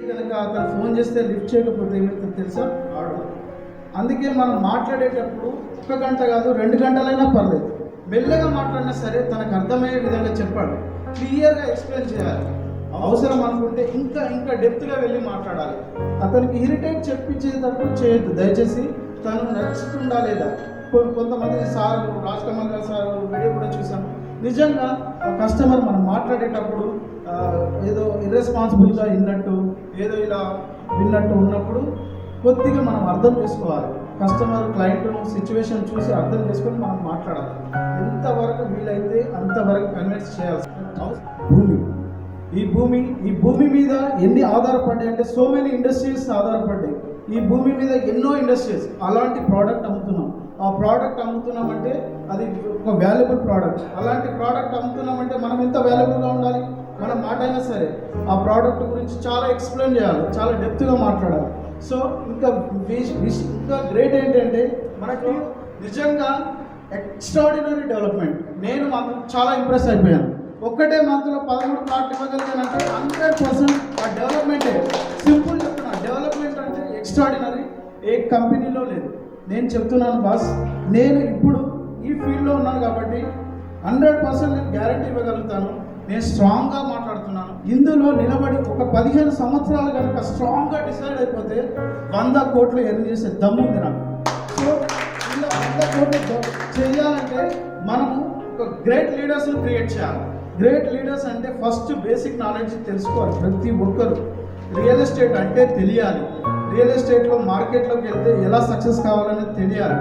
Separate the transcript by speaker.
Speaker 1: కనుక అతను ఫోన్ చేస్తే లిఫ్ట్ చేయకపోతే ఏమవుతుందో తెలుసా? ఆడదు. అందుకే మనం మాట్లాడేటప్పుడు 1 గంట కాదు 2 గంటలైనా పర్లేదు, మెల్లగా మాట్లాడినా సరే తనకు అర్థమయ్యే విధంగా చెప్పాలి, క్లియర్గా ఎక్స్ప్లెయిన్ చేయాలి. అవసరం అనుకుంటే ఇంకా ఇంకా డెప్త్గా వెళ్ళి మాట్లాడాలి. అతనికి ఇరిటేట్ చెప్పించేటప్పుడు చేయొద్దు దయచేసి. తను నచ్చుతుందా లేదా, కొంతమంది సార్ రాజ్కమల్ గారు సార్ వీడియో కూడా చూసాము. నిజంగా కస్టమర్ మనం మాట్లాడేటప్పుడు ఏదో ఇర్రెస్పాన్సిబుల్గా విన్నట్టు, ఏదో ఇలా విన్నట్టు ఉన్నప్పుడు కొద్దిగా మనం అర్థం చేసుకోవాలి. కస్టమర్ క్లయింట్ సిచ్యువేషన్ చూసి అర్థం చేసుకొని మనం మాట్లాడాలి. ఎంతవరకు వీలైతే అంతవరకు కన్విన్స్ చేయాల్సి. ఈ భూమి మీద ఎన్ని ఆధారపడ్డాయి అంటే సో మెనీ ఇండస్ట్రీస్ ఆధారపడ్డాయి. ఈ భూమి మీద ఎన్నో ఇండస్ట్రీస్ అలాంటి ప్రోడక్ట్ అమ్ముతున్నాం. ఆ ప్రోడక్ట్ అమ్ముతున్నామంటే అది ఒక వాల్యుబుల్ ప్రోడక్ట్. అలాంటి ప్రోడక్ట్ అమ్ముతున్నామంటే మనం ఎంత వాల్యుబుల్గా ఉండాలి. మన మాట అయినా సరే ఆ ప్రోడక్ట్ గురించి చాలా ఎక్స్ప్లెయిన్ చేయాలి, చాలా డెప్త్గా మాట్లాడాలి. సో ఇంకా గ్రేట్ ఏంటంటే మనకు నిజంగా ఎక్స్ట్రాడినరీ డెవలప్మెంట్. నేను మాత్రం చాలా ఇంప్రెస్ అయిపోయాను. ఒక్కటే మంత్లో 13 ప్లాట్లు ఇవ్వగలిగానంటే 100% ఆ డెవలప్మెంటే. సింపుల్ చెప్తున్నా, డెవలప్మెంట్ అంటే ఎక్స్ట్రాడినరీ ఏ కంపెనీలో లేదు. నేను చెప్తున్నాను బాస్, నేను ఇప్పుడు ఈ ఫీల్డ్లో ఉన్నాను కాబట్టి 100% నేను గ్యారంటీ ఇవ్వగలుగుతాను. నేను స్ట్రాంగ్గా మాట్లాడుతున్నాను. ఇందులో నిలబడి ఒక 15 సంవత్సరాలు కనుక స్ట్రాంగ్గా డిసైడ్ అయిపోతే 100 కోట్లు ఎర్న్ చేసే దమ్ముంది నాకు. సో ఇలా 100 కోట్లు చేయాలంటే మనము ఒక గ్రేట్ లీడర్స్ని క్రియేట్ చేయాలి. గ్రేట్ లీడర్స్ అంటే ఫస్ట్ బేసిక్ నాలెడ్జ్ తెలుసుకోవాలి. ప్రతి ఒక్కరు రియల్ ఎస్టేట్ అంటే తెలియాలి. రియల్ ఎస్టేట్లో మార్కెట్లోకి వెళ్తే ఎలా సక్సెస్ కావాలనేది తెలియాలి.